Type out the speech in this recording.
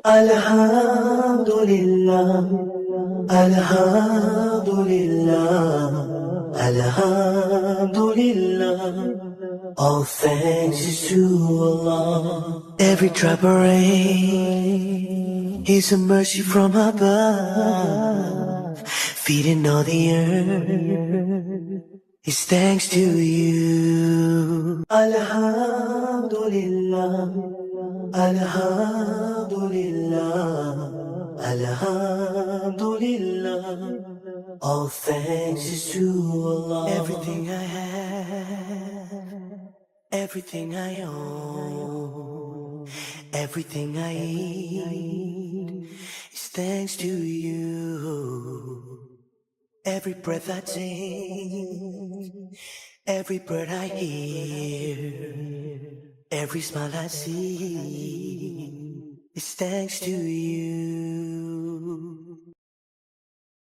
Alhamdulillah, Alhamdulillah, Alhamdulillah. All thanks is to Allah. Every drop of rain is a mercy from above, feeding all the earth. It's thanks to you. Alhamdulillah, Alhamdulillah, Alhamdulillah. All thanks is to Allah. Everything I have, everything I own, everything I eat is thanks to you. Every breath I take, every bird I hear, every smile I see is thanks to you.